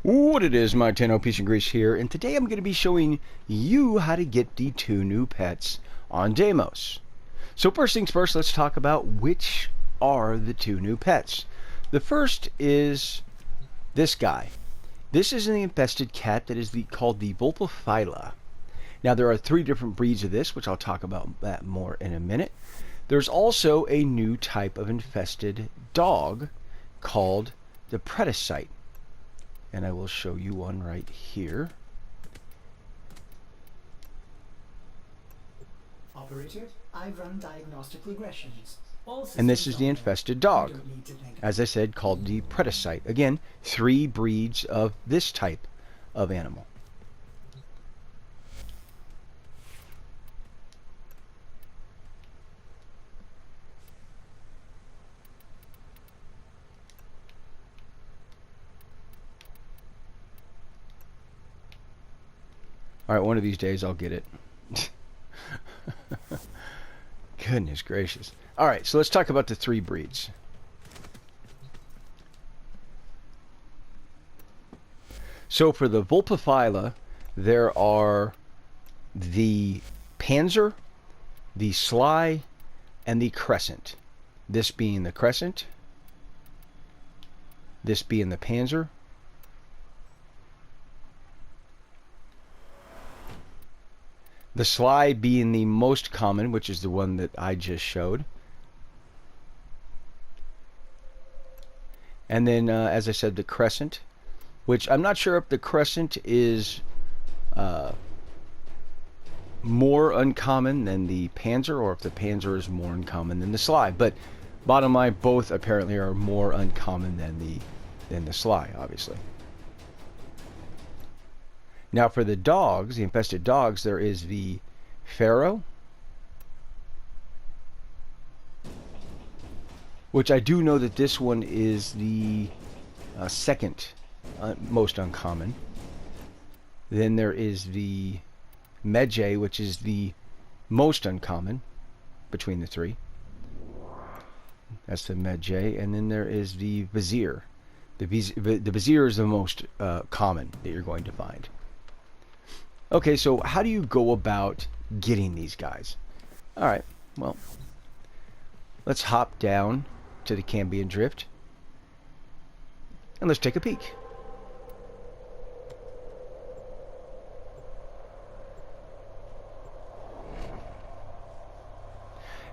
What it is, my 10 Peace and Grease here, and today I'm going to be showing you how to get the 2 new pets on Deimos. So first things first, let's talk about which are the 2 new pets. The first is this guy. This is an infested cat that is called the Vulpaphyla. Now there are 3 different breeds of this, which I'll talk about that more in a minute. There's also a new type of infested dog called the Predasite. And I will show you one right here. Operator, I run diagnostic regressions. And this is the infested dog, as I said, called the Predasite. Again, 3 breeds of this type of animal. Alright, one of these days I'll get it. Goodness gracious. Alright, so let's talk about the 3 breeds. So for the Vulpaphyla, there are the Panzer, the Sly, and the Crescent. This being the Crescent, this being the Panzer, the Sly being the most common, which is the one that I just showed. And then, as I said, the Crescent, which I'm not sure if the Crescent is more uncommon than the Panzer, or if the Panzer is more uncommon than the Sly. But bottom line, both apparently are more uncommon than the Sly, obviously. Now for the dogs, the infested dogs, there is the Pharaoh, which I do know that this one is the second most uncommon. Then there is the Medjay, which is the most uncommon between the 3. That's the Medjay. And then there is the Vizier. The Vizier is the most common that you're going to find. Okay, so how do you go about getting these guys? Alright, well, let's hop down to the Cambion Drift and let's take a peek.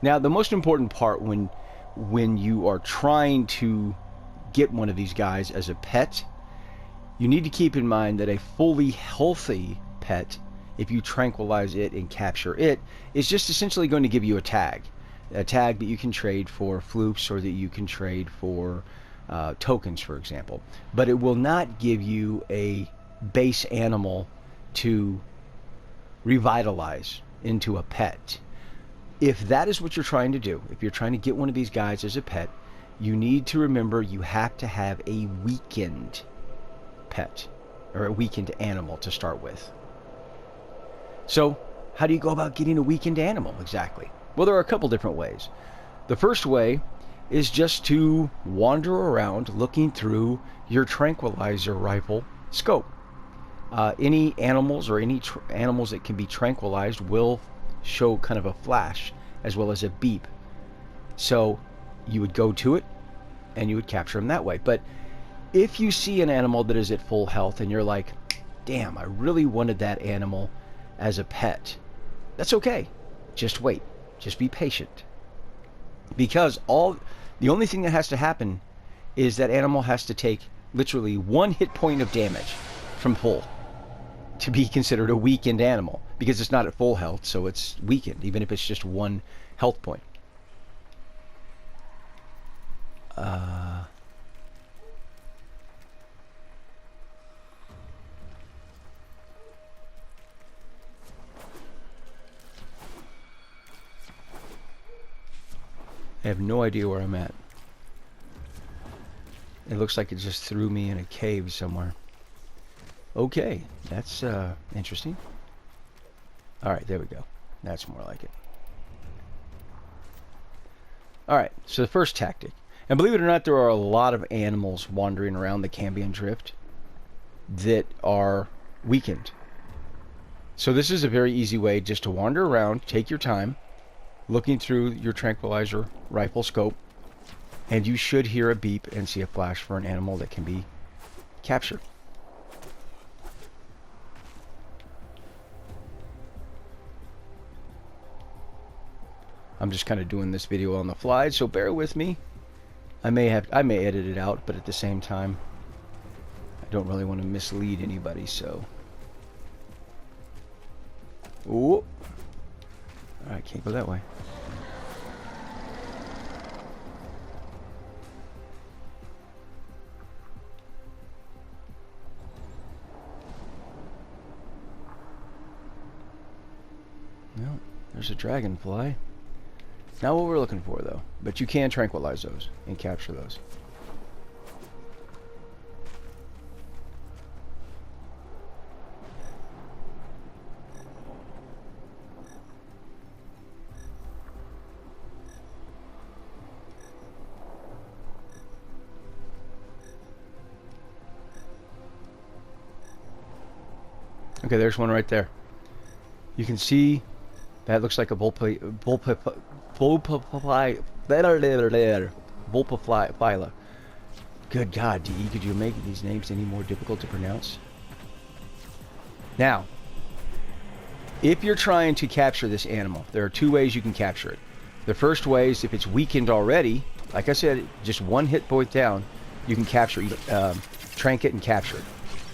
Now, the most important part when you are trying to get one of these guys as a pet, you need to keep in mind that a fully healthy pet, if you tranquilize it and capture it, is just essentially going to give you a tag that you can trade for flukes, or that you can trade for tokens, for example. But it will not give you a base animal to revitalize into a pet. If that is what you're trying to do, if you're trying to get one of these guys as a pet, you need to remember you have to have a weakened pet, or a weakened animal to start with. So, how do you go about getting a weakened animal exactly? Well, there are a couple different ways. The first way is just to wander around looking through your tranquilizer rifle scope. Any animals or any animals that can be tranquilized will show kind of a flash as well as a beep. So you would go to it and you would capture them that way. But if you see an animal that is at full health and you're like, damn, I really wanted that animal as a pet, that's okay. Just wait. Just be patient. Because the only thing that has to happen is that animal has to take literally 1 hit point of damage from full to be considered a weakened animal, because it's not at full health, so it's weakened, even if it's just 1 health point. I have no idea where I'm at. It looks like it just threw me in a cave somewhere. Okay, that's interesting. Alright, there we go. That's more like it. Alright, so the first tactic. And believe it or not, there are a lot of animals wandering around the Cambion Drift. that are weakened. So this is a very easy way just to wander around, take your time, looking through your tranquilizer rifle scope, and you should hear a beep and see a flash for an animal that can be captured. I'm just kind of doing this video on the fly, so bear with me. I may edit it out, but at the same time, I don't really want to mislead anybody, so. Ooh. Alright, can't go that way. No, there's a dragonfly. Not what we're looking for, though. But you can tranquilize those and capture those. Okay, there's one right there. You can see that looks like a Vulpaphyla. Good God, DE, could you make these names any more difficult to pronounce? Now, if you're trying to capture this animal, there are two ways you can capture it. The first way is if it's weakened already, like I said, just one hit point down, you can capture it, trank it and capture it.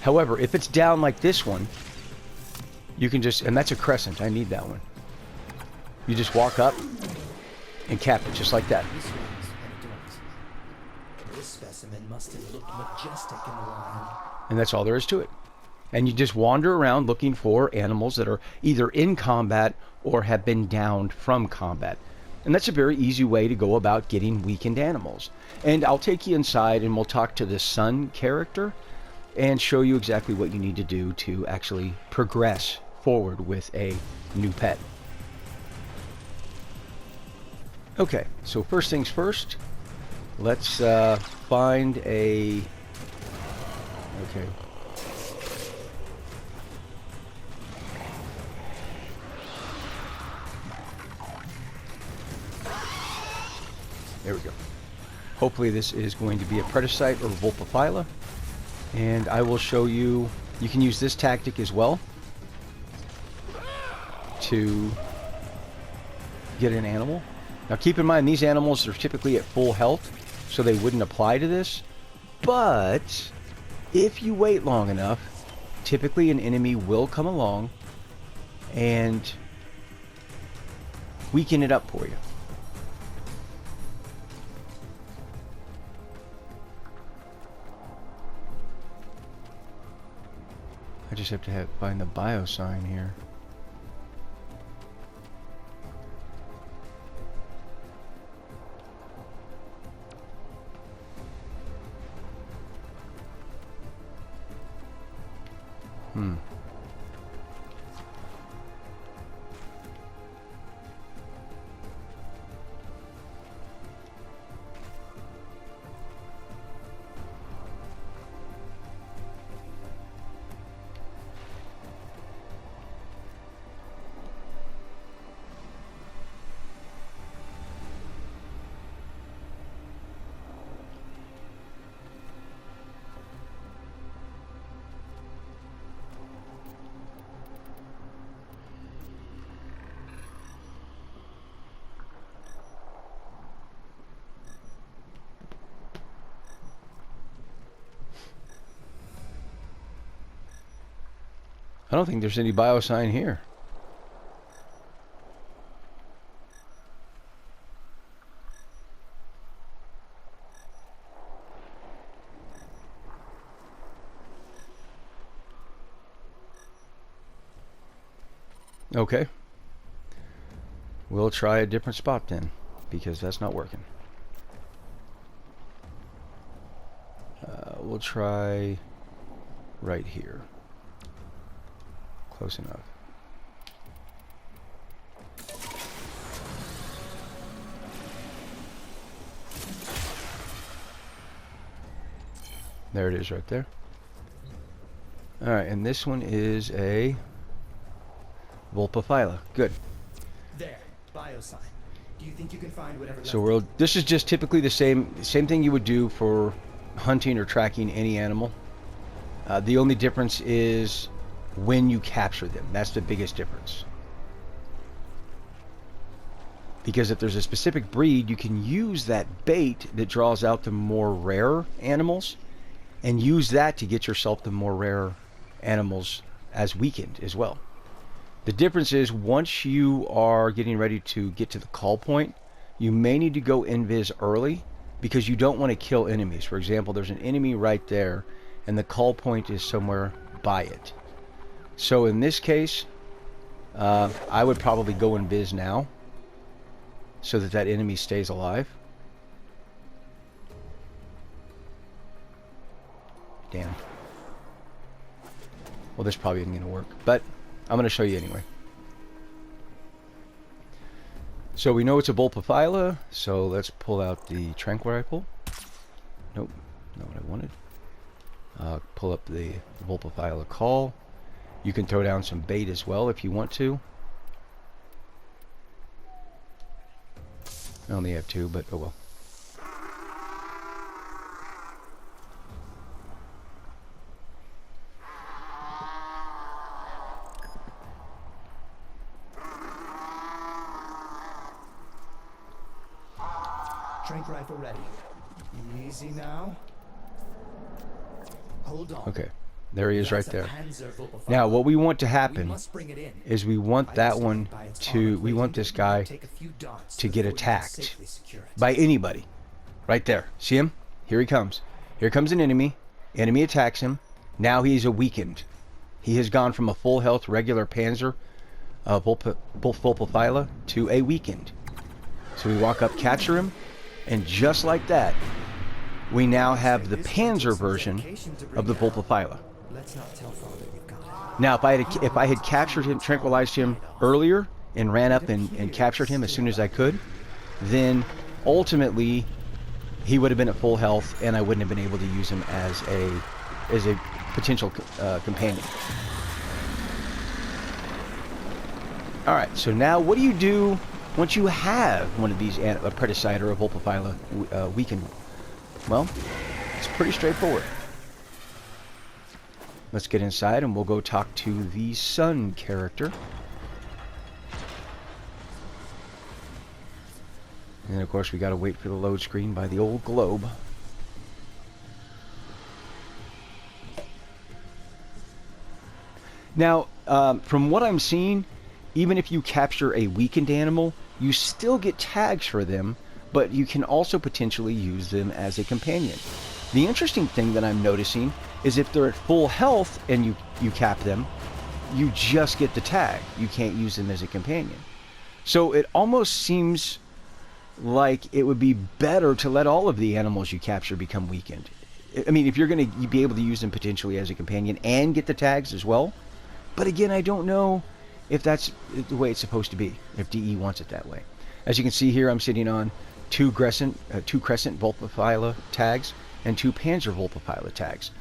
However, if it's down like this one, you can just, and that's a crescent, I need that one. You just walk up and cap it, just like that. This specimen must have looked majestic in the wild. And that's all there is to it. And you just wander around looking for animals that are either in combat or have been downed from combat. And that's a very easy way to go about getting weakened animals. And I'll take you inside and we'll talk to the sun character and show you exactly what you need to do to actually progress forward with a new pet. Okay, so first things first, let's find a... Okay. There we go. Hopefully this is going to be a Predasite or Vulpaphyla. And I will show you, you can use this tactic as well to get an animal. Now keep in mind, these animals are typically at full health, so they wouldn't apply to this. But if you wait long enough, typically an enemy will come along and weaken it up for you. I just have to find the bio sign here. I don't think there's any bio sign here. Okay. We'll try a different spot then, because that's not working. We'll try right here. Close enough. There it is right there. Alright, and this one is a Vulpaphyla. Good. There, biosign. Do you think you can find whatever? So this is just typically the same thing you would do for hunting or tracking any animal. The only difference is when you capture them. That's the biggest difference. Because if there's a specific breed, you can use that bait that draws out the more rare animals and use that to get yourself the more rare animals as weakened as well. The difference is once you are getting ready to get to the call point, you may need to go invis early because you don't want to kill enemies. For example, there's an enemy right there and the call point is somewhere by it. So in this case, I would probably go invis now so that that enemy stays alive. Damn. Well, this probably isn't going to work, but I'm going to show you anyway. So we know it's a Vulpaphyla, so let's pull out the Tranquil Rifle. Nope, not what I wanted. Pull up the Vulpaphyla Call. You can throw down some bait as well if you want to. I only have 2, but oh well. Trank rifle ready. Easy now. Hold on. Okay, there he is right there. Vulpaphyla. Now what we want to We happen must bring it in. is we want that one By its to, armor we want plating, this guy take a few dots to get before you attacked safely secure it. by anybody. Right there. See him? Here he comes. Here comes an enemy. Enemy attacks him. Now he's a weakened. He has gone from a full health regular Panzer Vulpaphyla to a weakened. So we walk up, capture him, and just like that, we now have the Panzer version of the Vulpaphyla. Let's not tell Father you've got it. Now, if I had captured him, tranquilized him earlier, and ran up and captured him as soon as I could, then ultimately he would have been at full health, and I wouldn't have been able to use him as a potential companion. All right, so now what do you do once you have one of these, a Predasite or a Vulpaphyla weakened? Well, it's pretty straightforward. Let's get inside and we'll go talk to the sun character. And of course we gotta wait for the load screen by the old globe. Now, from what I'm seeing, even if you capture a weakened animal, you still get tags for them, but you can also potentially use them as a companion. The interesting thing that I'm noticing is if they're at full health and you cap them, you just get the tag. You can't use them as a companion. So it almost seems like it would be better to let all of the animals you capture become weakened. I mean, if you're going to be able to use them potentially as a companion and get the tags as well. But again, I don't know if that's the way it's supposed to be, if DE wants it that way. As you can see here, I'm sitting on two crescent Vulpaphyla tags and 2 Panzer Vulpaphyla tags.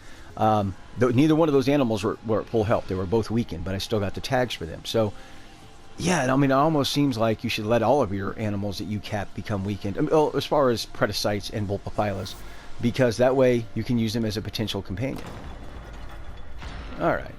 Neither one of those animals were at full health. They were both weakened, but I still got the tags for them. So, yeah, I mean, it almost seems like you should let all of your animals that you cap become weakened, well, as far as Predasites and Vulpaphylas, because that way you can use them as a potential companion. All right.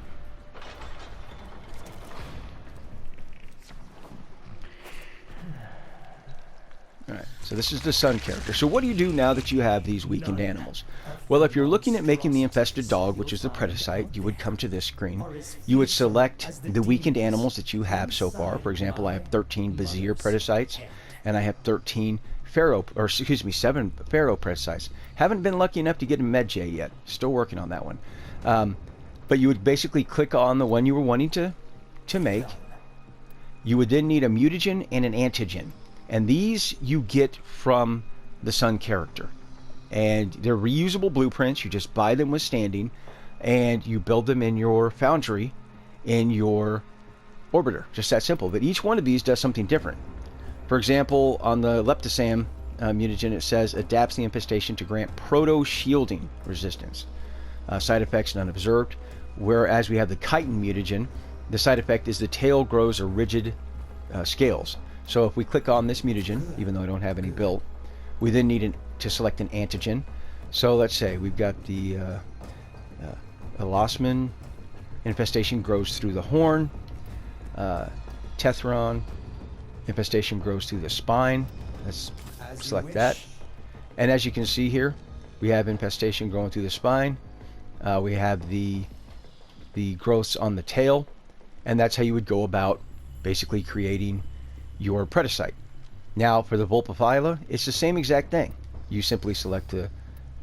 Alright, so this is the sun character. So what do you do now that you have these weakened animals? Well, if you're looking at making the infested dog, which is the Predasite, you would come to this screen. You would select the weakened animals that you have so far. For example, I have 13 Vizier Predasites, and I have 7 Pharaoh Predasites. Haven't been lucky enough to get a Medjay yet. Still working on that one. But you would basically click on the one you were wanting to make. You would then need a mutagen and an antigen. And these you get from the sun character. And they're reusable blueprints. You just buy them with standing. And you build them in your foundry in your orbiter. Just that simple. But each one of these does something different. For example, on the Leptisam mutagen, it says adapts the infestation to grant proto-shielding resistance. Side effects none observed. Whereas we have the chitin mutagen, the side effect is the tail grows a rigid scales. So if we click on this mutagen, even though I don't have any built, we then need to select an antigen. So let's say we've got the Elasmin infestation grows through the horn. Tethron infestation grows through the spine. Let's select that. And as you can see here, we have infestation growing through the spine. We have the growths on the tail, and that's how you would go about basically creating your Predasite. Now for the Vulpaphyla, it's the same exact thing. You simply select the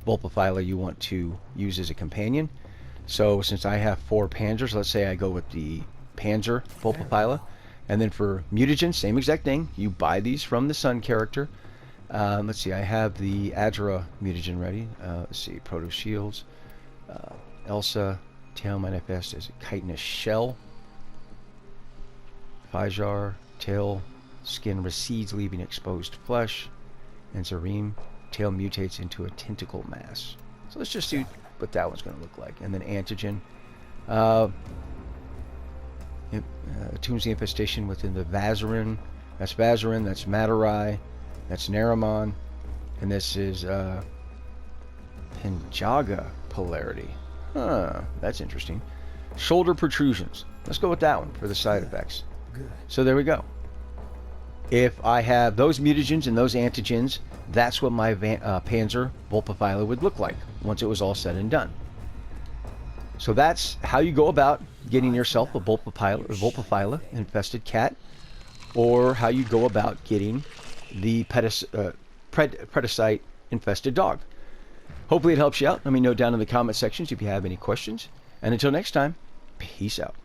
Vulpaphyla you want to use as a companion. So since I have 4 Panzers, let's say I go with the Panzer Vulpaphyla. And then for mutagen, same exact thing. You buy these from the Sun character. Let's see, I have the Adra mutagen ready. Let's see, Proto Shields. Elsa, tail manifest as a chitinous shell. Fajar, tail, skin recedes, leaving exposed flesh. And Zareem, tail mutates into a tentacle mass. So let's just see what that one's going to look like. And then antigen. It attunes the infestation within the Vazarin. That's Vazarin, that's Matarai, that's Naramon, and this is Penjaga polarity. Huh, that's interesting. Shoulder protrusions. Let's go with that one for the side effects. So there we go. If I have those mutagens and those antigens, that's what my Panzer Vulpaphyla would look like once it was all said and done. So that's how you go about getting yourself a Vulpaphyla infested cat, or how you go about getting the Predasite infested dog. Hopefully it helps you out. Let me know down in the comment sections if you have any questions. And until next time, peace out.